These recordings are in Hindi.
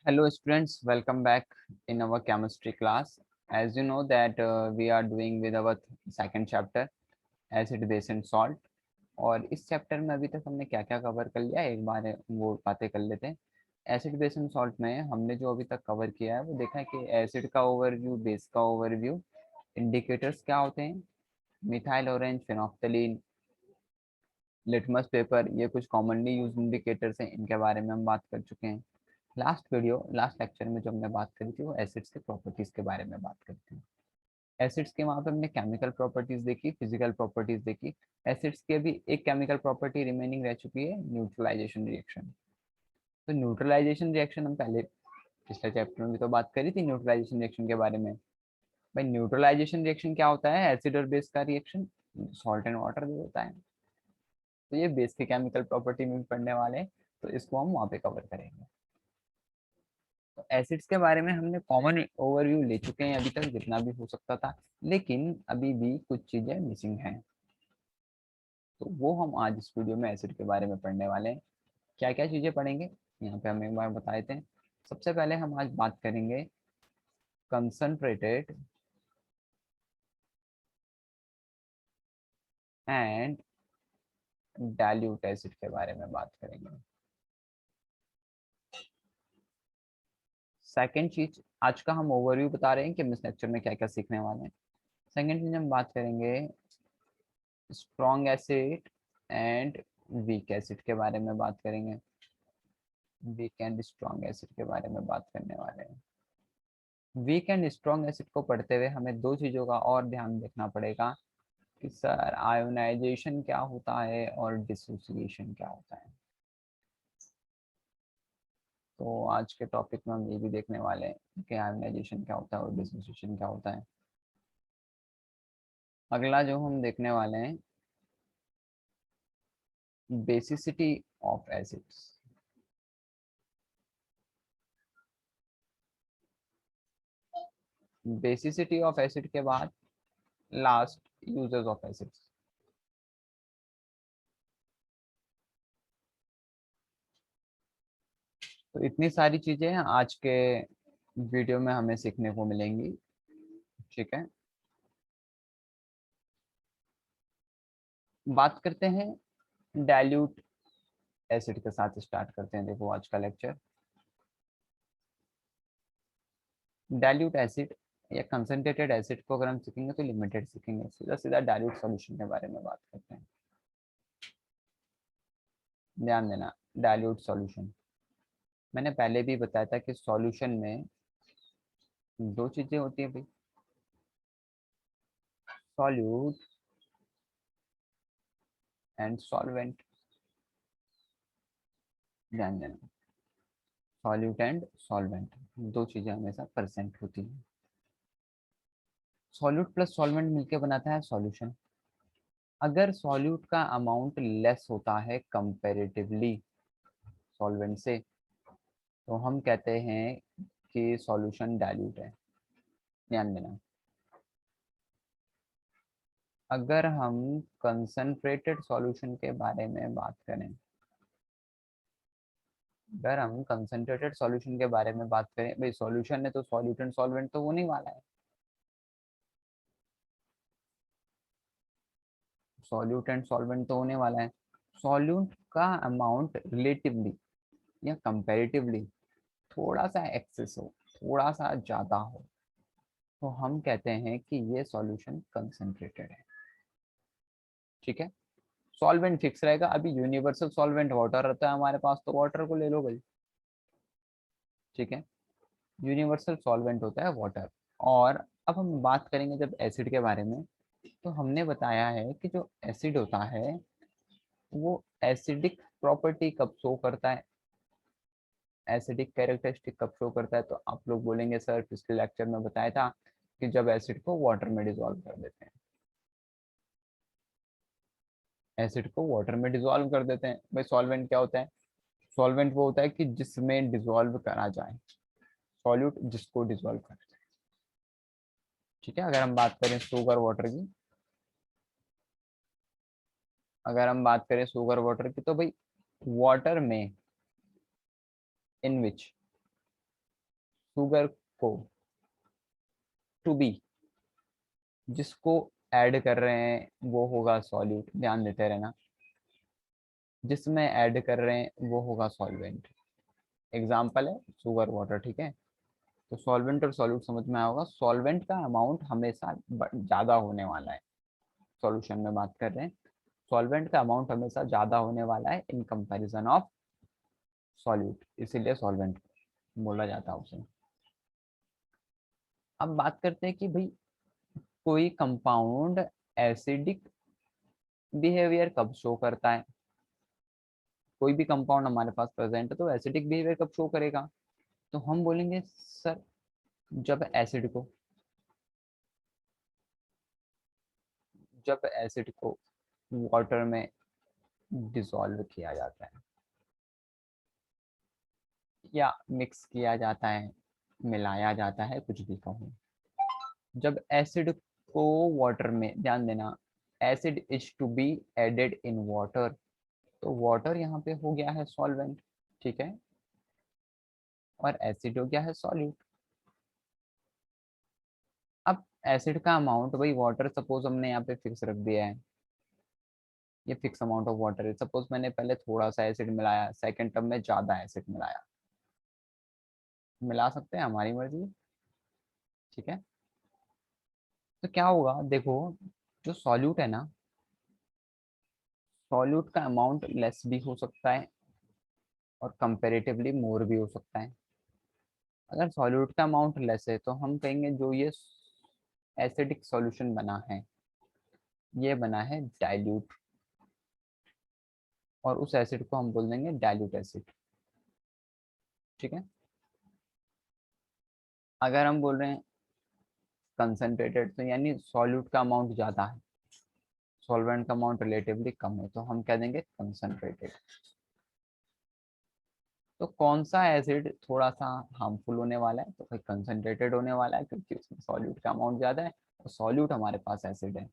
Hello students, welcome back in our chemistry class. As you know that we are doing with our second chapter acid base and salt. और इस चैप्टर में अभी तक हमने क्या क्या कवर कर लिया है, एक बार वो बातें कर लेते हैं। एसिड बेस एंड सॉल्ट में हमने जो अभी तक कवर किया है वो देखा है कि एसिड का ओवरव्यू, बेस का ओवरव्यू, इंडिकेटर्स क्या होते हैं, methyl orange, phenolphthalein, litmus paper, ये कुछ कॉमनली यूज इंडिकेटर्स हैं, इनके बारे में हम बात कर चुके हैं। लास्ट लेक्चर में जो हमने बात करी थी वो एसिड्स के प्रॉपर्टीज के बारे में बात करते हैं। एसिड्स के वहाँ पे हमने केमिकल प्रॉपर्टीज देखी, फिजिकल प्रॉपर्टीज देखी। एसिड्स की अभी एक केमिकल प्रॉपर्टी रिमेनिंग रह चुकी है, न्यूट्रलाइजेशन रिएक्शन। तो न्यूट्रलाइजेशन रिएक्शन हम पहले पिछले चैप्टर में भी तो बात करी थी न्यूट्रलाइजेशन रिएक्शन के बारे में। भाई न्यूट्रलाइजेशन रिएक्शन क्या होता है? एसिड और बेस का रिएक्शन, सॉल्ट एंड वाटर भी होता है। तो ये बेस के केमिकल प्रॉपर्टी में भी पढ़ने वाले हैं, तो इसको हम वहाँ पे कवर करेंगे। तो एसिड्स के बारे में हमने कॉमन ओवरव्यू ले चुके हैं अभी तक जितना भी हो सकता था, लेकिन अभी भी कुछ चीजें मिसिंग हैं। तो वो हम आज इस वीडियो में एसिड के बारे में पढ़ने वाले हैं। क्या क्या चीजें पढ़ेंगे यहाँ पे हम एक बार बता देते हैं। सबसे पहले हम आज बात करेंगे कंसंट्रेटेड एंड डाइल्यूट एसिड के बारे में बात करेंगे। सेकेंड चीज, आज का हम ओवरव्यू बता रहे हैं कि हम इस लेक्चर में क्या क्या सीखने वाले हैं। सेकेंड चीज हम बात करेंगे strong acid and weak acid के बारे में बात करेंगे। वीक एंड स्ट्रॉन्ग एसिड के बारे में बात करने वाले हैं। वीक एंड स्ट्रॉन्ग एसिड को पढ़ते हुए हमें दो चीज़ों का और ध्यान रखना पड़ेगा कि सर आयोनाइजेशन क्या होता है और डिसोसिएशन क्या होता है। तो आज के टॉपिक में हम ये भी देखने वाले हैं कि आयोनाइजेशन क्या होता है और डिसोसिएशन क्या होता है। अगला जो हम देखने वाले हैं, basicity of acids. Basicity of acid के बाद लास्ट यूजेस ऑफ एसिड्स। तो इतनी सारी चीजें आज के वीडियो में हमें सीखने को मिलेंगी। ठीक है, बात करते हैं डाइल्यूट एसिड के साथ स्टार्ट करते हैं। देखो आज का लेक्चर डाइल्यूट एसिड या कंसंट्रेटेड एसिड को अगर हम सीखेंगे तो लिमिटेड सीखेंगे, सीधा सीधा डाइल्यूट सॉल्यूशन के बारे में बात करते हैं। ध्यान देना, डाइल्यूट सॉल्यूशन मैंने पहले भी बताया था कि सॉल्यूशन में दो चीजें होती है भाई, सॉल्यूट एंड सॉल्वेंट। ध्यान देना, सॉल्यूट एंड सॉल्वेंट दो चीजें हमेशा प्रेजेंट होती हैं। सॉल्यूट प्लस सॉल्वेंट मिलकर बनाता है सॉल्यूशन। अगर सॉल्यूट का अमाउंट लेस होता है कंपैरेटिवली सॉल्वेंट से, तो हम कहते हैं कि सॉल्यूशन डाइल्यूट है। ध्यान देना, अगर हम कंसंट्रेटेड सॉल्यूशन के बारे में बात करें, अगर हम कंसंट्रेटेड सॉल्यूशन के बारे में बात करें, भाई सॉल्यूशन है तो सॉल्यूट एंड सॉल्वेंट तो होने वाला है। सॉल्यूट एंड सॉल्वेंट तो होने वाला है। सॉल्यूट का अमाउंट रिलेटिवली या कंपैरेटिवली थोड़ा सा एक्सेस हो, थोड़ा सा ज़्यादा हो, तो हम कहते हैं कि ये सॉल्यूशन कंसंट्रेटेड है। ठीक है, सॉल्वेंट फिक्स रहेगा। अभी यूनिवर्सल सॉल्वेंट वाटर रहता है हमारे पास, तो वाटर को ले लो भाई। ठीक है, यूनिवर्सल सॉल्वेंट होता है वाटर। और अब हम बात करेंगे जब एसिड के बारे में, तो हमने बताया है कि जो एसिड होता है वो एसिडिक प्रॉपर्टी कब शो करता है, एसिडिक कैरेक्टरिस्टिक कब शो करता है। तो आप लोग बोलेंगे सर पिछले लेक्चर में बताया था कि जब एसिड को वाटर में डिसॉल्व कर देते हैं, एसिड को वाटर में डिसॉल्व कर देते हैं। भाई सॉल्वेंट क्या होता है? सॉल्वेंट वो होता है कि जिसमें डिसॉल्व करा जाए, सॉल्यूट जिसको डिसॉल्व करा जाए। ठीक है, अगर हम बात करें शुगर वाटर की, अगर हम बात करें शुगर वाटर की, तो भाई वाटर में इन विच शुगर को टू बी, जिसको ऐड कर रहे हैं वो होगा सॉल्यूट, ध्यान देते रहना, जिसमें ऐड कर रहे हैं वो होगा सॉल्वेंट। एग्जाम्पल है शुगर वाटर, ठीक है। तो सॉल्वेंट और सॉल्यूट समझ में आया होगा। सॉल्वेंट का अमाउंट हमेशा ज़्यादा होने वाला है, सॉल्यूशन में बात कर रहे हैं, सॉल्वेंट का अमाउंट हमेशा ज़्यादा होने वाला है इन कंपैरिजन ऑफ सॉल्यूट, इसीलिए सॉल्वेंट बोला जाता है उसे। अब बात करते हैं कि भाई कोई कंपाउंड एसिडिक बिहेवियर कब शो करता है। कोई भी कंपाउंड हमारे पास प्रेजेंट है तो एसिडिक बिहेवियर कब शो करेगा, तो हम बोलेंगे सर जब एसिड को वाटर में डिसॉल्व किया जाता है या मिक्स किया जाता है, मिलाया जाता है, कुछ भी कहो। जब एसिड को वाटर में, ध्यान देना, acid is to be added in water, तो वाटर यहाँ पे हो गया है सॉल्वेंट, ठीक है, और एसिड हो गया है सॉल्यूट। अब एसिड का अमाउंट, भाई वाटर सपोज हमने यहाँ पे फिक्स रख दिया है, ये फिक्स अमाउंट ऑफ वाटर है। सपोज मैंने पहले थोड़ा सा एसिड मिलाया, सेकंड टर्म में ज्यादा एसिड मिलाया, मिला सकते हैं, हमारी मर्जी, ठीक है। तो क्या होगा देखो, जो सॉल्यूट है ना, सॉल्यूट का अमाउंट लेस भी हो सकता है और कंपेरेटिवली मोर भी हो सकता है। अगर सॉल्यूट का अमाउंट लेस है तो हम कहेंगे जो ये एसिडिक सॉल्यूशन बना है, ये बना है डाइल्यूट, और उस एसिड को हम बोल देंगे डाइल्यूट एसिड, ठीक है। अगर हम बोल रहे हैं कंसंट्रेटेड, तो यानी सॉल्यूट का अमाउंट ज़्यादा है, सॉल्वेंट का अमाउंट रिलेटिवली कम है, तो हम कह देंगे कंसंट्रेटेड। तो कौन सा एसिड थोड़ा सा हार्मफुल होने वाला है, तो भाई कंसंट्रेटेड होने वाला है, क्योंकि उसमें सॉल्यूट का अमाउंट ज़्यादा है और सॉल्यूट हमारे पास एसिड है।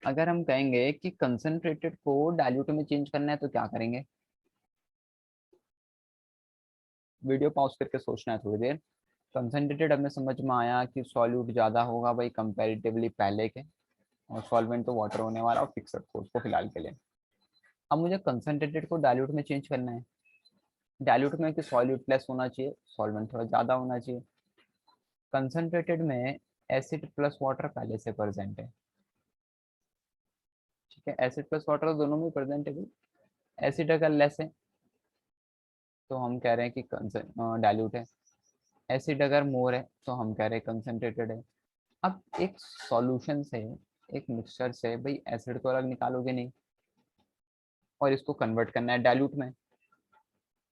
अगर हम कहेंगे कि कंसंट्रेटेड को डाइल्यूट में चेंज करना है तो क्या करेंगे, वीडियो पॉज करके सोचना है थोड़ी देर। कंसंट्रेटेड हमें समझ में आया कि सॉल्यूट ज़्यादा होगा भाई कंपैरेटिवली पहले के, और सॉल्वेंट तो वाटर होने वाला और फिक्स रखो उसको फिलहाल के लिए। अब मुझे कंसंट्रेटेड को डाइल्यूट में चेंज करना है, डाइल्यूट में कि सॉल्यूट प्लस होना चाहिए, सॉल्वेंट थोड़ा ज़्यादा होना चाहिए। कंसंट्रेटेड में एसिड प्लस वाटर पहले से प्रेजेंट है, ठीक है, एसिड प्लस वाटर दोनों में प्रेजेंट है भाई। एसिड अगर लेस है तो हम कह रहे हैं कि डाइल्यूट है, एसिड अगर मोर है तो हम कह रहे हैं कंसंट्रेटेड है। अब एक सॉल्यूशन से, एक मिक्सचर से भाई एसिड तो अलग निकालोगे नहीं, और इसको कन्वर्ट करना है डाइल्यूट में,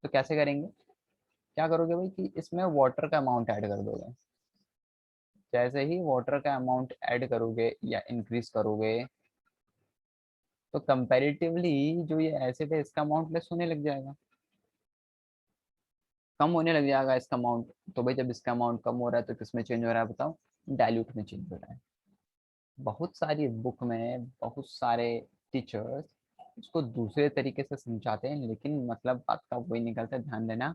तो कैसे करेंगे, क्या करोगे भाई कि इसमें वाटर का अमाउंट ऐड कर दोगे। जैसे ही वाटर का अमाउंट ऐड करोगे या इंक्रीज करोगे, तो कंपैरेटिवली जो ये एसिड है इसका अमाउंट लेस होने लग जाएगा, कम होने लग जाएगा इसका अमाउंट। तो भाई जब इसका अमाउंट कम हो रहा है तो किस में चेंज हो रहा है बताओ, डाइल्यूट में चेंज हो रहा है। बहुत सारी बुक में बहुत सारे टीचर्स इसको दूसरे तरीके से समझाते हैं, लेकिन मतलब बात का वही निकलता है। ध्यान देना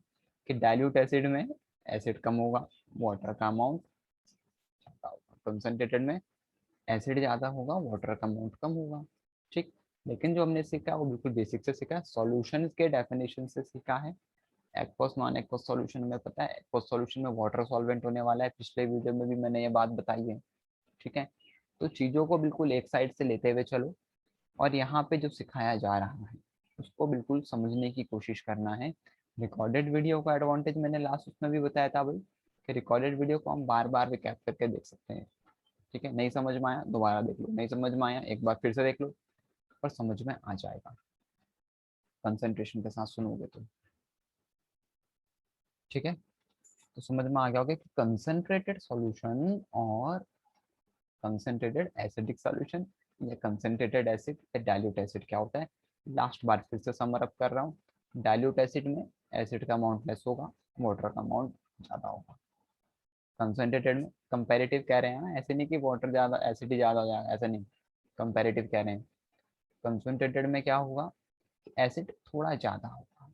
कि डाइल्यूट एसिड में एसिड कम होगा, वाटर का अमाउंट ज्यादा होगा, कंसंट्रेटेड में एसिड ज़्यादा होगा, वाटर का अमाउंट कम होगा, ठीक। लेकिन जो हमने सीखा वो बिल्कुल बेसिक से सीखा है, सॉल्यूशन के डेफिनेशन से सीखा है। एक्वस नॉन एक्वस सॉल्यूशन में पता है, एक्वस सॉल्यूशन में वाटर सॉल्वेंट होने वाला है, पिछले वीडियो में भी मैंने ये बात बताई है, ठीक है। तो चीज़ों को बिल्कुल एक साइड से लेते हुए चलो, और यहाँ पे जो सिखाया जा रहा है उसको बिल्कुल समझने की कोशिश करना है। रिकॉर्डेड वीडियो का एडवांटेज मैंने लास्ट उसमें भी बताया था भाई, कि रिकॉर्डेड वीडियो को हम बार बार रिकैप करके देख सकते हैं, ठीक है। नहीं समझ में आया दोबारा देख लो, नहीं समझ में आया एक बार फिर से देख लो, पर समझ में आ जाएगा कंसंट्रेशन के साथ सुनोगे तो, ठीक है। तो समझ में आ गया होगा कि कंसंट्रेटेड सॉल्यूशन और कंसंट्रेटेड एसिडिक सॉल्यूशन या कंसंट्रेटेड एसिड या डाइल्यूट एसिड क्या होता है। लास्ट बार फिर से समर अप कर रहा हूँ, डाइल्यूट एसिड में एसिड का अमाउंट लेस होगा, वाटर का अमाउंट ज़्यादा होगा। कंसंट्रेटेड में कंपेरेटिव कह रहे हैं ना, ऐसे नहीं कि वाटर ज़्यादा एसिड ज़्यादा हो जाएगा, ऐसा नहीं, कंपेरेटिव कह रहे हैं। कंसंट्रेटेड में क्या होगा, एसिड थोड़ा ज़्यादा होगा,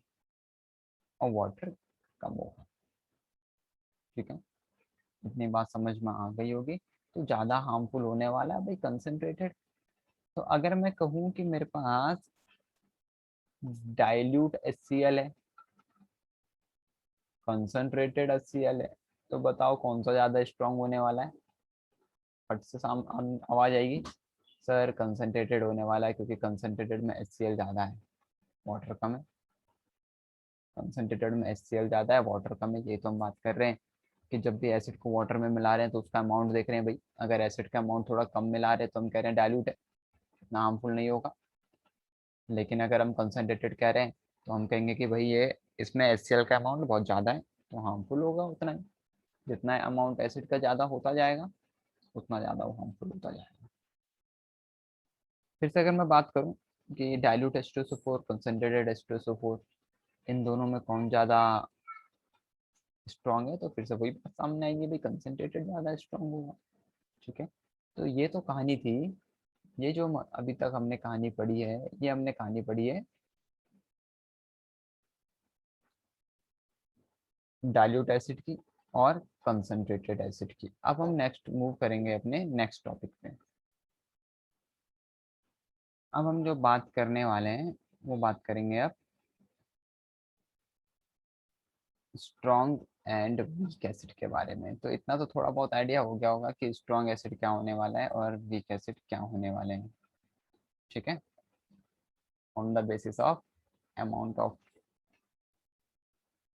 और वाटर कम होगा। ठीक है, इतनी बात समझ में आ गई होगी। तो ज़्यादा हार्मफुल होने वाला है भाई कंसनट्रेटेड। तो अगर मैं कहूँ कि मेरे पास डाइल्यूट HCl है, कंसनट्रेटेड HCl है, तो बताओ कौन सा ज़्यादा स्ट्रांग होने वाला है? फट से आवाज़ आएगी, सर कंसनट्रेटेड होने वाला है, क्योंकि कंसनट्रेटेड में HCl ज़्यादा है, वाटर कम है। कंसनट्रेटेड में HCl ज़्यादा है, वाटर कम है, ये तो हम बात कर रहे हैं कि जब भी एसिड को वाटर में मिला रहे हैं तो उसका अमाउंट देख रहे हैं भाई। अगर एसिड का अमाउंट थोड़ा कम मिला रहे हैं तो हम कह रहे हैं डाइल्यूट है, इतना हार्मफुल नहीं होगा। लेकिन अगर हम कंसनट्रेटेड कह रहे हैं तो हम कहेंगे कि भाई ये इसमें HCl का अमाउंट बहुत ज़्यादा है, तो हार्मफुल होगा उतना ही। जितना अमाउंट एसिड का ज़्यादा होता जाएगा उतना ज़्यादा वो हार्मफुल होता जाएगा। फिर से अगर मैं बात करूँ कि डाइल्यूट H2SO4, कंसनट्रेटेड H2SO4, इन दोनों में कौन ज़्यादा स्ट्रॉन्ग है, तो फिर से वही बात सामने आएगी भाई, कंसनट्रेटेड ज़्यादा स्ट्रॉन्ग होगा। ठीक है, तो ये तो कहानी थी। ये जो अभी तक हमने कहानी पढ़ी है, ये हमने कहानी पढ़ी है डाइल्यूट एसिड की और कंसंट्रेटेड एसिड की। अब हम नेक्स्ट मूव करेंगे अपने नेक्स्ट टॉपिक पे। अब हम जो बात करने वाले हैं वो बात करेंगे अब स्ट्रॉन्ग एंड वीक एसिड के बारे में। तो इतना तो थोड़ा बहुत आइडिया हो गया होगा कि स्ट्रॉन्ग एसिड क्या होने वाला है और वीक एसिड क्या होने वाले हैं। ठीक है, on the basis of amount of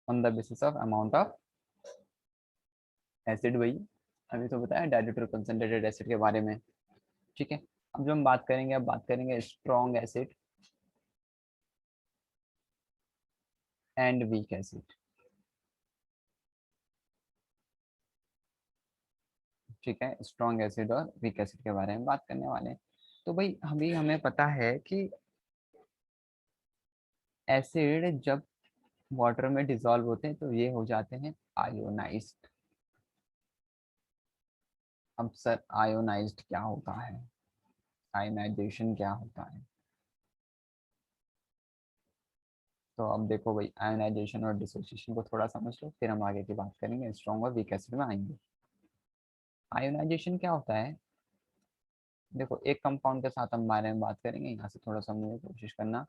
on the basis of amount of acid, वही अभी तो बताया डाइल्यूट और कंसंट्रेटेड एसिड के बारे में। ठीक है, अब जो हम बात करेंगे, अब बात करेंगे strong acid and weak acid. ठीक है, स्ट्रॉन्ग एसिड और वीक एसिड के बारे में बात करने वाले हैं। तो भाई अभी हमें पता है कि एसिड जब वाटर में डिसॉल्व होते हैं तो ये हो जाते हैं आयोनाइज्ड। अब सर आयोनाइज्ड क्या होता है, आयोनाइजेशन क्या होता है? तो अब देखो भाई, आयोनाइजेशन और डिसोसिएशन को थोड़ा समझ लो, फिर हम आगे की बात करेंगे, स्ट्रॉन्ग और वीक एसिड में आएंगे। आयोनाइजेशन क्या होता है? देखो एक कंपाउंड के साथ हम बारे में बात करेंगे, यहाँ से थोड़ा समझने की कोशिश करना।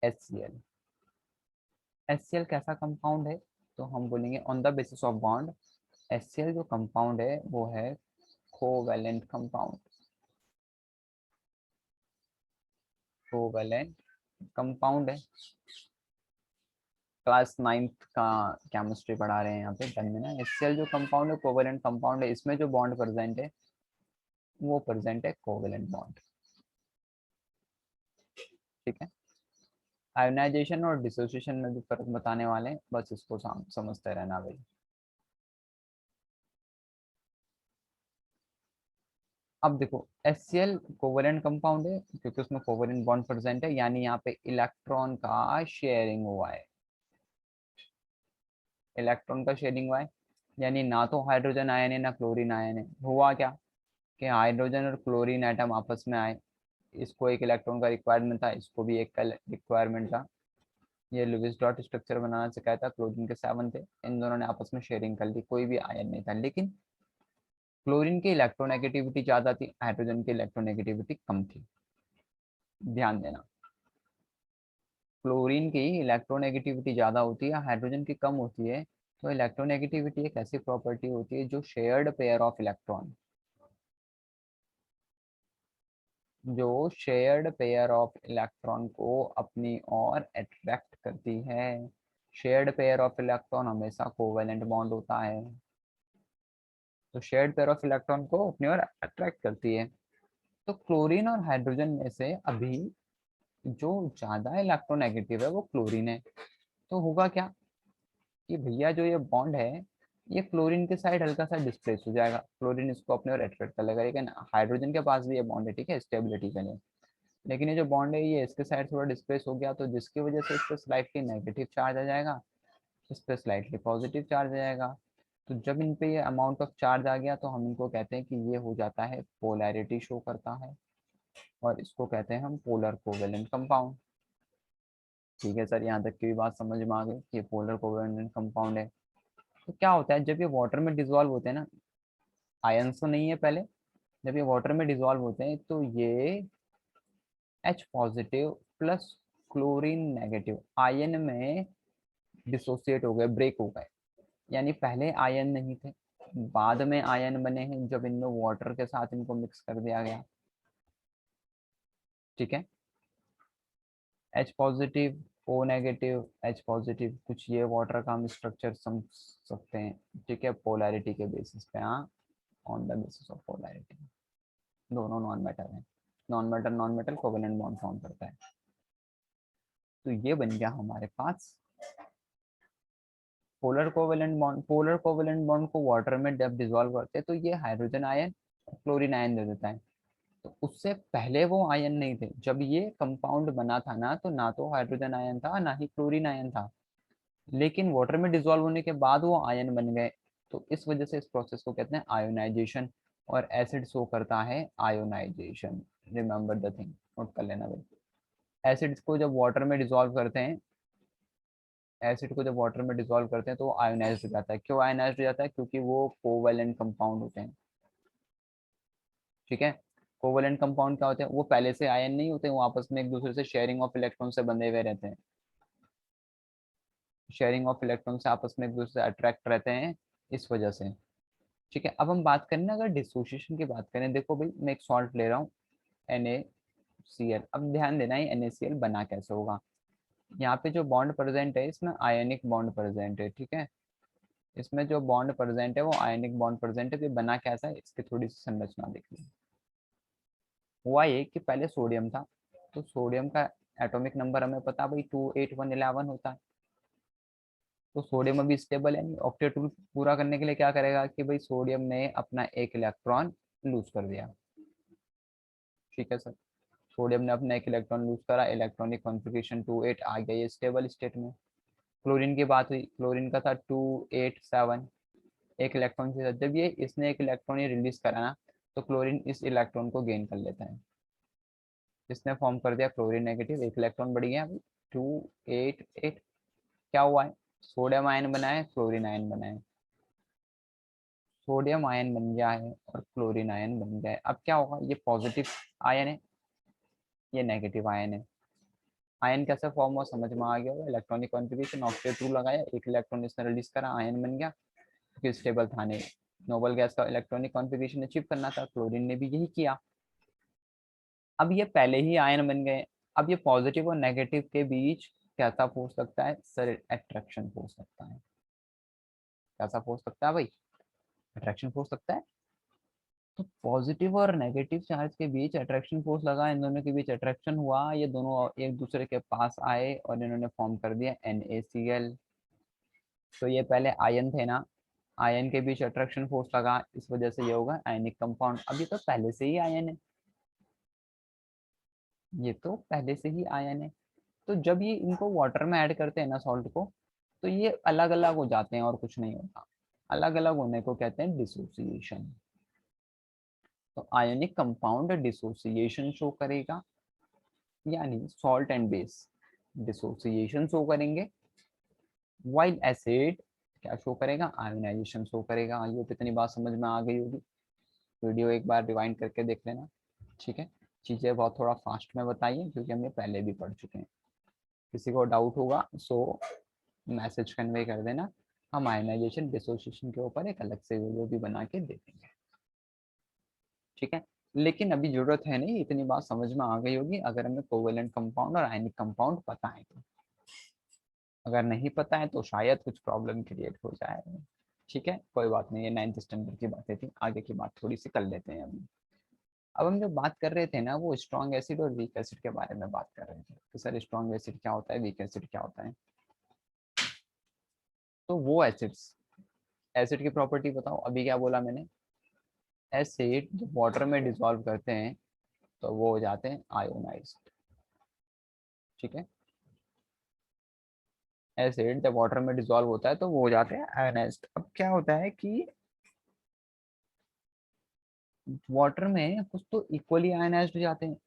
HCl, HCl कैसा कंपाउंड है? तो हम बोलेंगे on the basis of bond, HCl जो कंपाउंड है वो है कोवैलेंट कंपाउंड। कोवैलेंट कंपाउंड है। क्लास 9th का केमिस्ट्री पढ़ा रहे हैं यहाँ पे ध्यान में ना। HCl जो कंपाउंड है कोवैलेंट कंपाउंड है, इसमें जो बॉन्ड प्रेजेंट है वो प्रेजेंट है कोवैलेंट बॉन्ड। ठीक है, आयोनाइजेशन और डिसोसिएशन में भी फर्क बताने वाले हैं, बस इसको समझते रहना भाई। अब देखो HCl कोवैलेंट कंपाउंड है क्योंकि उसमें कोवैलेंट बॉन्ड प्रेजेंट है, यानी यहाँ पे इलेक्ट्रॉन का शेयरिंग हुआ है। इलेक्ट्रॉन का शेयरिंग हुआ है, यानी ना तो हाइड्रोजन आयन है ना क्लोरीन आयन है। हुआ क्या कि हाइड्रोजन और क्लोरीन एटम आपस में आए, इसको एक इलेक्ट्रॉन का रिक्वायरमेंट था, इसको भी एक का रिक्वायरमेंट था। ये लुईस डॉट स्ट्रक्चर बनाना सिखाया था, क्लोरीन के 7 थे, इन दोनों ने आपस में शेयरिंग कर ली, कोई भी आयन नहीं था। लेकिन क्लोरीन की इलेक्ट्रोनेगेटिविटी ज्यादा थी, हाइड्रोजन की इलेक्ट्रोनेगेटिविटी कम थी। ध्यान देना, क्लोरीन की इलेक्ट्रोनेगेटिविटी ज्यादा होती है, हाइड्रोजन की कम होती है। तो इलेक्ट्रोनेगेटिविटी एक ऐसी प्रॉपर्टी होती है जो शेयर्ड पेयर ऑफ इलेक्ट्रॉन, जो शेयर्ड पेयर ऑफ इलेक्ट्रॉन को अपनी ओर अट्रैक्ट करती है। शेयर्ड पेयर ऑफ इलेक्ट्रॉन हमेशा कोवेलेंट बॉन्ड होता है, तो शेयर्ड पेयर ऑफ इलेक्ट्रॉन को अपनी ओर अट्रैक्ट करती है। तो क्लोरीन और हाइड्रोजन में से अभी जो ज्यादा इलेक्ट्रोनेगेटिव है वो क्लोरीन है। तो होगा क्या कि भैया जो ये बॉन्ड है ये क्लोरीन के साइड हल्का सा डिस्प्लेस हो जाएगा, क्लोरीन इसको अपने ओर अट्रैक्ट कर लेगा। लेकिन हाइड्रोजन के पास भी ये बॉन्ड है, ठीक है, स्टेबिलिटी के लिए। लेकिन ये जो बॉन्ड है ये इसके साइड थोड़ा डिस्प्लेस हो गया, तो जिसकी वजह से इस पर स्लाइटली नेगेटिव चार्ज आ जाएगा, इस पर स्लाइटली पॉजिटिव चार्ज आ जाएगा। तो जब इन पे ये अमाउंट ऑफ चार्ज आ गया तो हम इनको कहते हैं कि ये हो जाता है पोलैरिटी शो करता है, और इसको कहते हैं हम पोलर कोवेलेंट कंपाउंड। ठीक है सर, यहाँ तक की भी बात समझ में आ गई कि पोलर कोवेलेंट कंपाउंड है। तो क्या होता है जब ये वाटर में डिसॉल्व होते हैं ना, आयंस तो नहीं है पहले, जब ये वाटर में डिसॉल्व होते हैं तो ये H positive plus chlorine negative ion में डिसोसिएट हो गए, ब्रेक हो गए। यानी पहले आयन नहीं थे, बाद में आयन बने हैं जब इनमें वाटर के साथ इनको मिक्स कर दिया गया। ठीक है, H positive, O negative, H positive, कुछ ये वाटर का हम स्ट्रक्चर समझ सकते हैं। ठीक है, पोलैरिटी के बेसिस पे, हाँ, on the basis of polarity. दोनों नॉन मेटल है, non metal covalent bond form करता है। तो ये बन गया हमारे पास polar covalent bond. Polar covalent bond को वाटर में जब डिसॉल्व करते हैं तो ये हाइड्रोजन आयन क्लोरीन आयन दे देता है। तो उससे पहले वो आयन नहीं थे, जब ये कंपाउंड बना था ना, तो ना तो हाइड्रोजन आयन था ना ही क्लोरीन आयन था, लेकिन वाटर में डिसॉल्व होने के बाद वो आयन बन गए। तो इस वजह से इस प्रोसेस को कहते हैं आयोनाइजेशन, और एसिड शो करता है ionisation. Remember the thing, note कर लेना भाई। एसिड्स को जब वाटर में डिसॉल्व करते हैं, एसिड को जब वाटर में डिसॉल्व करते हैं तो वो आयोनाइज हो जाता है। क्यों आयोनाइज हो जाता है? क्योंकि वो कोवेलेंट कंपाउंड होते हैं। ठीक है, कोवेलेंट कंपाउंड क्या होते हैं? वो पहले से आयन नहीं होते, वो आपस में एक दूसरे से शेयरिंग ऑफ इलेक्ट्रॉन से बंधे हुए रहते हैं। शेयरिंग ऑफ इलेक्ट्रॉन से आपस में एक दूसरे से अट्रैक्ट रहते हैं, इस वजह से। ठीक है, अब हम बात करें ना, अगर डिसोसिएशन की बात करें, देखो भाई मैं एक सॉल्ट ले रहा हूँ NaCl। अब ध्यान देना है NaCl बना कैसे होगा। यहाँ पे जो बॉन्ड प्रेजेंट है इसमें आयनिक बॉन्ड प्रेजेंट है। ठीक है, इसमें जो बॉन्ड प्रेजेंट है वो आयनिक बॉन्ड प्रेजेंट है। तो बना कैसा है, इसकी थोड़ी सी संरचना देख लीजिए। हुआ ये कि पहले सोडियम था, तो सोडियम का एटॉमिक नंबर हमें पता भाई 28111 होता है। तो सोडियम अभी स्टेबल है नहीं, ऑक्टेट रूल पूरा करने के लिए क्या करेगा कि भाई सोडियम ने अपना एक इलेक्ट्रॉन लूज कर दिया। ठीक है सर, सोडियम ने अपना एक इलेक्ट्रॉन लूज करा, इलेक्ट्रॉनिक कॉन्फ़िगरेशन 28 आ गया, ये स्टेबल स्टेट में। क्लोरीन की बात हुई, क्लोरीन का था 287, एक इलेक्ट्रॉन के साथ। जब ये इसने एक इलेक्ट्रॉन ये रिलीज करा ना, तो क्लोरीन इस इलेक्ट्रॉन को गेन कर लेता है। इसने फॉर्म कर दिया क्लोरीन नेगेटिव, एक इलेक्ट्रॉन बढ़ गया अभी 288। क्या हुआ है? सोडियम आयन बना है, क्लोरीन आयन बना है। सोडियम आयन बन गया है और क्लोरीन आयन बन गया है। अब क्या होगा, ये पॉजिटिव आयन है, ये नेगेटिव आयन है। आयन कैसे फॉर्म हुआ समझ में आ गया होगा। इलेक्ट्रॉनिक कॉन्फ़िगरेशन, ऑक्टेट रूल लगाया, एक इलेक्ट्रॉन इसने रिलीज करा, आयन बन गया, क्योंकि स्टेबल था नहीं। नोबल गैस का इलेक्ट्रॉनिक कॉन्फ़िगरेशन अचीव करना था, क्लोरीन ने भी यही किया। अब ये पहले ही आयन बन गए। अब ये पॉजिटिव और नेगेटिव के बीच कैसा फोर्स लगता है सर? अट्रैक्शन फोर्स लगता है। कैसा फोर्स लगता है भाई? अट्रैक्शन फोर्स लगता है। तो पॉजिटिव और नेगेटिव चार्ज के बीच अट्रैक्शन फोर्स लगा, इन दोनों के बीच अट्रैक्शन हुआ, ये दोनों एक दूसरे के पास आए और इन्होंने फॉर्म कर दिया NaCl। तो ये पहले आयन थे ना, आयन के बीच अट्रैक्शन फोर्स लगा, इस वजह से ये होगा आयनिक कंपाउंड। अब ये तो पहले से ही आयन है, ये तो पहले से ही आयन है। तो जब ये इनको वाटर में ऐड करते हैं ना सॉल्ट को, तो ये अलग अलग हो जाते हैं और कुछ नहीं होता। अलग अलग होने को कहते हैं डिसोसिएशन। तो आयनिक कंपाउंड डिसोसिएशन शो करेगा, यानी salt and base dissociation show करेंगे, वाइल एसिड क्या शो करेगा? आयोनाइजेशन शो करेगा। ये तो इतनी बात समझ में आ गई होगी, वीडियो एक बार रिवाइंड करके देख लेना। ठीक है, चीज़ें बहुत थोड़ा फास्ट में बताइए क्योंकि हम ये पहले भी पढ़ चुके हैं। किसी को डाउट होगा सो मैसेज कन्वे कर देना, हम आयनाइजेशन डिसोसिएशन के ऊपर एक अलग से वीडियो भी बना के दे देंगे। ठीक है, लेकिन अभी जरूरत है नहीं, इतनी बात समझ में आ गई होगी अगर हमें कोवेलेंट कंपाउंड और आयनिक कंपाउंड पता है तो। अगर नहीं पता है तो शायद कुछ प्रॉब्लम क्रिएट हो जाए। ठीक है, कोई बात नहीं, ये 9th स्टैंडर्ड की बातें थी, आगे की बात थोड़ी सी कर लेते हैं अभी। अब हम जो बात कर रहे थे ना, वो स्ट्रॉन्ग एसिड और वीक एसिड के बारे में बात कर रहे थे कि सर स्ट्रॉन्ग एसिड क्या होता है, वीक एसिड क्या होता है। तो वो एसिड्स, एसिड की प्रॉपर्टी बताओ। अभी क्या बोला मैंने? एसिड जब वाटर में डिसॉल्व करते हैं तो वो हो जाते हैं आयोनाइज्ड। ठीक है, एसिड जब वाटर में डिसॉल्व होता है तो वो हो जाते हैं आयोनाइज्ड। अब क्या होता है कि वाटर में कुछ तो इक्वली आयोनाइज्ड हो जाते हैं,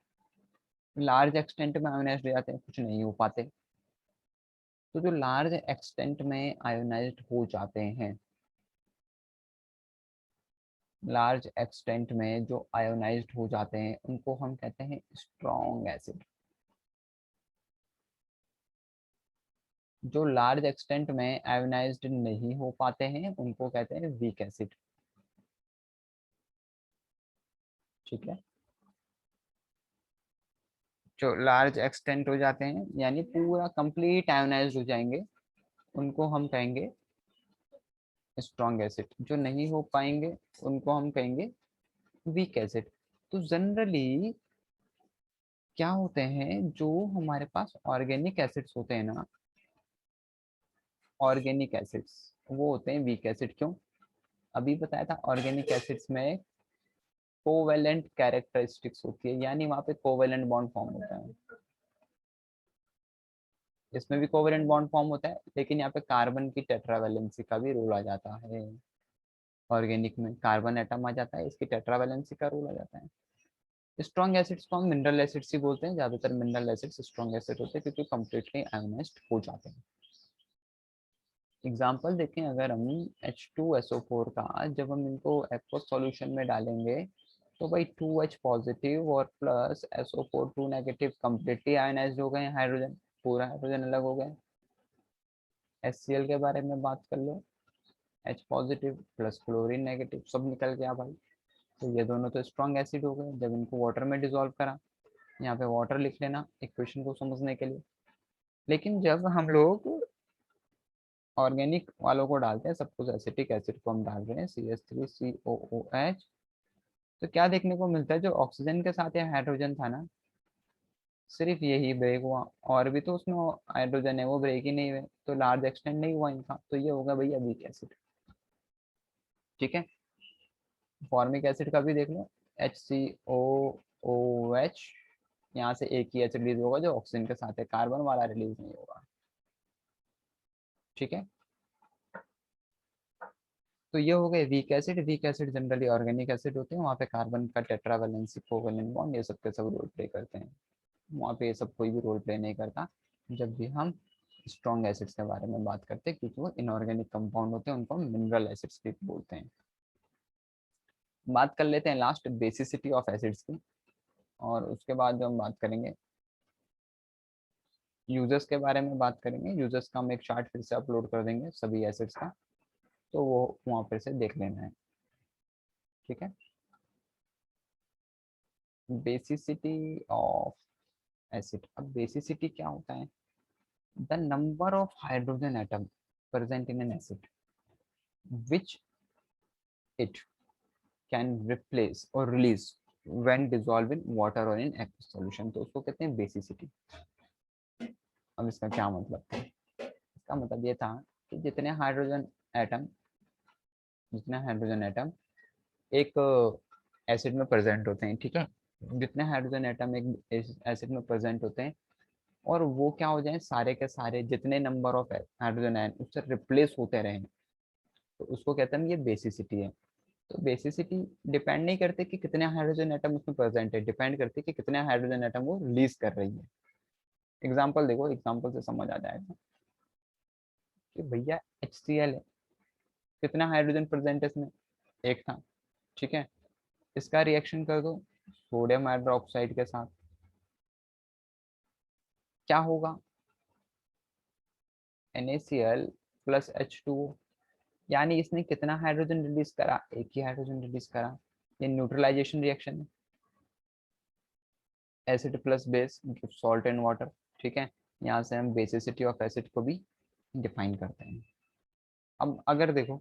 लार्ज एक्सटेंट में आयोनाइज्ड हो जाते हैं, कुछ नहीं हो पाते। तो जो लार्ज एक्सटेंट में आयोनाइज्ड हो जाते हैं, लार्ज एक्सटेंट में जो आयोनाइज्ड हो जाते हैं उनको हम कहते हैं स्ट्रॉन्ग एसिड। जो लार्ज एक्सटेंट में आयोनाइज्ड नहीं हो पाते हैं उनको कहते हैं वीक एसिड। ठीक है, जो लार्ज एक्सटेंट हो जाते हैं यानी पूरा कंप्लीट आयोनाइज्ड हो जाएंगे उनको हम कहेंगे स्ट्रॉन्ग एसिड। जो नहीं हो पाएंगे उनको हम कहेंगे वीक एसिड। तो जनरली क्या होते हैं, जो हमारे पास ऑर्गेनिक एसिड्स होते हैं ना, ऑर्गेनिक एसिड्स वो होते हैं वीक एसिड। क्यों? अभी बताया था ऑर्गेनिक एसिड्स में कोवेलेंट कैरेक्टरिस्टिक्स होती है, यानी वहां पे कोवेलेंट बॉन्ड फॉर्म होता है। इसमें भी कोवेलेंट बॉन्ड फॉर्म होता है, लेकिन यहाँ पे कार्बन की टेट्रावैलेंसी का भी रोल आ जाता है। ऑर्गेनिक में कार्बन एटम आ जाता है, इसकी टेट्रावैलेंसी का रोल आ जाता है। स्ट्रॉन्ग एसिड्स को हम मिनरल एसिड्स ही बोलते हैं, ज्यादातर मिनरल एसिड्स स्ट्रॉन्ग एसिड होते हैं क्योंकि कंप्लीटली आयोनाइज्ड हो जाते हैं। एग्जाम्पल देखें, अगर हम H2SO4 का जब हम इनको एक्वस सॉल्यूशन में डालेंगे तो भाई 2H पॉजिटिव और plus SO4 2 negative completely ionised हो गए, हाइड्रोजन पूरा हाइड्रोजन अलग हो गए। HCl के बारे में बात कर लो, H positive plus chlorine negative सब निकल गया भाई। तो ये दोनों तो स्ट्रॉन्ग एसिड हो गए जब इनको वाटर में डिसॉल्व करा। यहाँ पे वाटर लिख लेना इक्वेशन को समझने के लिए। लेकिन जब हम लोग ऑर्गेनिक वालों को डालते हैं, सब कुछ एसिटिक एसिड को हम डाल रहे हैं CH3COOH, तो क्या देखने को मिलता है, जो ऑक्सीजन के साथ ये हाइड्रोजन था ना, सिर्फ यही ब्रेक हुआ, और भी तो उसमें हाइड्रोजन है वो ब्रेक ही नहीं हुए, तो लार्ज एक्सटेंड नहीं हुआ इनका, तो ये होगा भैया वीक एसिड। ठीक है, फॉर्मिक एसिड का भी देख लो, HCOOH, यहाँ से एक ही एच रिलीज होगा जो ऑक्सीजन के साथ है, कार्बन वाला रिलीज नहीं होगा। ठीक है, तो ये हो गए weak acid. Weak acid generally organic acid होते हैं, वहाँ पे कार्बन का टेट्रावैलेंसी कोवेलेंट बॉन्ड ये सब के सब रोल प्ले करते हैं। वहाँ पे ये सब कोई भी रोल प्ले नहीं करता जब भी हम स्ट्रॉन्ग एसिड्स के बारे में बात करते हैं, क्योंकि वो इनऑर्गेनिक कंपाउंड होते हैं, उनको हम मिनरल एसिड्स भी बोलते हैं। बात कर लेते हैं लास्ट बेसिसिटी ऑफ एसिड्स की, और उसके बाद जो हम बात करेंगे यूजर्स के बारे में बात करेंगे। यूजर्स का हम एक चार्ट फिर से अपलोड कर देंगे सभी एसिड्स का, तो वो वहाँ पर से देख लेना है। ठीक है, बेसिसिटी ऑफ एसिड। अब बेसिसिटी क्या होता है? The number of hydrogen atom present in an acid which it can replace और release when dissolve in water और इन एक्वस सॉल्यूशन, तो उसको कहते हैं बेसिसिटी। अब इसका क्या मतलब था? इसका मतलब ये था कि जितने हाइड्रोजन एटम एक एसिड में प्रेजेंट होते हैं, ठीक है, जितने हाइड्रोजन एटम एक एसिड में प्रेजेंट होते हैं, और वो क्या हो जाए, सारे के सारे जितने नंबर ऑफ हाइड्रोजन आयन उससे रिप्लेस होते रहे, तो उसको कहते हैं ये बेसिसिटी है। तो बेसिसिटी डिपेंड नहीं करते कि कितने हाइड्रोजन एटम उसमें प्रेजेंट है, डिपेंड करती है कि कितने हाइड्रोजन एटम वो रिलीज कर रही है। एग्जाम्पल देखो, एग्जाम्पल से समझ आ जाएगा कि भैया HCl है, कितना हाइड्रोजन प्रेजेंट है इसमें, एक था। ठीक है, इसका रिएक्शन कर दो सोडियम हाइड्रोक्साइड के साथ, क्या होगा? NaCl प्लस H2O, यानी इसने कितना हाइड्रोजन रिलीज करा, एक ही हाइड्रोजन रिलीज करा। ये न्यूट्रलाइजेशन रिएक्शन है, acid plus base salt and water. ठीक है, यहाँ से हम बेसिसिटी ऑफ एसिड को भी डिफाइन करते हैं। अब अगर देखो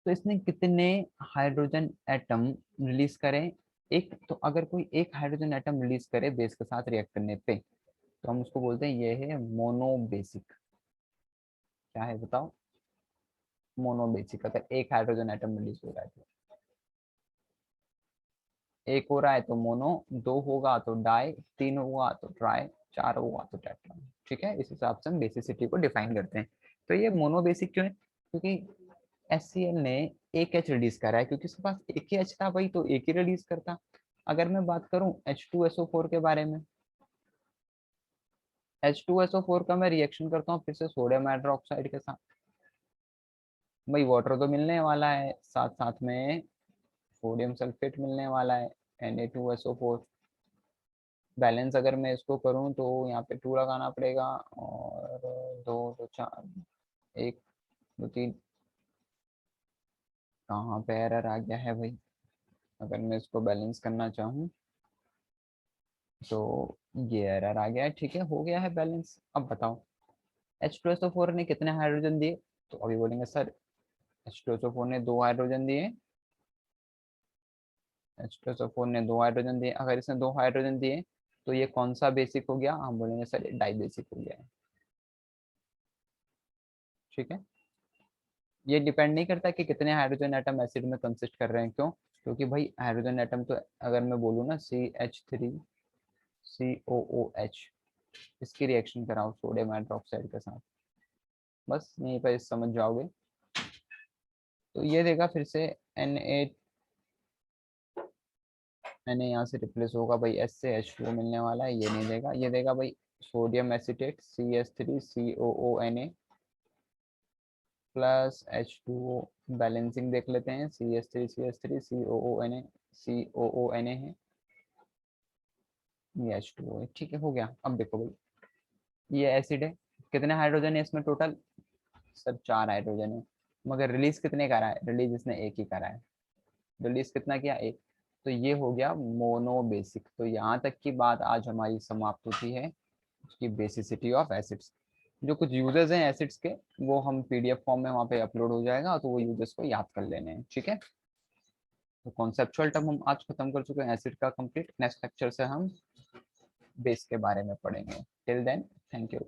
तो इसने कितने हाइड्रोजन एटम रिलीज करें, एक, तो अगर कोई एक हाइड्रोजन एटम रिलीज करे बेस के साथ रिएक्ट करने पे, तो हम उसको बोलते हैं ये है मोनोबेसिक। क्या है बताओ? मोनोबेसिक। अगर एक हाइड्रोजन एटम रिलीज हो रहा है तो, एक हो रहा है तो मोनो, दो होगा तो डाई, तीन होगा तो ट्राई, चार होगा तो टेट्रा। ठीक है, इस हिसाब से हम बेसिसिटी को डिफाइन करते हैं। तो ये मोनोबेसिक क्यों है? क्योंकि HCl ने एक एच रिलीज करा है, क्योंकि उसके पास एक ही एच था भाई, तो एक ही रिलीज करता। अगर मैं बात करूं H2SO4 के बारे में, H2SO4 का मैं रिएक्शन करता हूँ फिर से सोडियम हाइड्रोक्साइड के साथ, भाई वाटर तो मिलने वाला है, साथ साथ में सोडियम सल्फेट मिलने वाला है, Na2SO4। बैलेंस अगर मैं इसको करूँ तो यहाँ पे 2 लगाना पड़ेगा, और 2 2 4 1 2 3, कहाँ पे एरर आ गया है भाई। अगर मैं इसको बैलेंस करना चाहूँ तो ये एरर आ गया है, ठीक है हो गया है बैलेंस। अब बताओ H2SO4 ने कितने हाइड्रोजन दिए, तो अभी बोलेंगे सर H2SO4 ने 2 हाइड्रोजन दिए, H2SO4 ने 2 हाइड्रोजन दिए। अगर इसने 2 हाइड्रोजन दिए तो ये कौन सा बेसिक हो गया, हम बोलेंगे सर डाई बेसिक हो गया है, ठीक है। ये डिपेंड नहीं करता कि कितने हाइड्रोजन एटम एसिड में कंसिस्ट कर रहे हैं, क्यों, क्योंकि भाई हाइड्रोजन एटम तो अगर मैं बोलूँ ना CH3COOH, इसकी रिएक्शन कराओ सोडियम हाइड्रोक्साइड के साथ, बस यहीं पर समझ जाओगे। तो ये देगा फिर से Na यहाँ से रिप्लेस होगा भाई, S से H2O मिलने वाला है, ये नहीं देगा, ये देगा भाई sodium acetate CH3COONA plus H2O। Balancing देख लेते हैं, CH3 COONA है, ये H2O है, ठीक है हो गया। अब देखो भाई ये एसिड है, कितने हाइड्रोजन है इसमें टोटल, सर 4 हाइड्रोजन है, मगर रिलीज कितने करा है, रिलीज इसने एक ही करा है, रिलीज कितना किया, एक। तो ये हो गया मोनो बेसिक। तो यहाँ तक की बात आज हमारी समाप्त होती है उसकी बेसिसिटी ऑफ एसिड्स। जो कुछ यूजेस हैं एसिड्स के वो हम पीडीएफ फॉर्म में वहाँ पे अपलोड हो जाएगा, तो वो यूजेस को याद कर लेने हैं, ठीक है। तो कॉन्सेप्चुअल टर्म हम आज खत्म कर चुके हैं एसिड का कंप्लीट। नेक्स्ट लेक्चर से हम बेस के बारे में पढ़ेंगे। Till then thank you.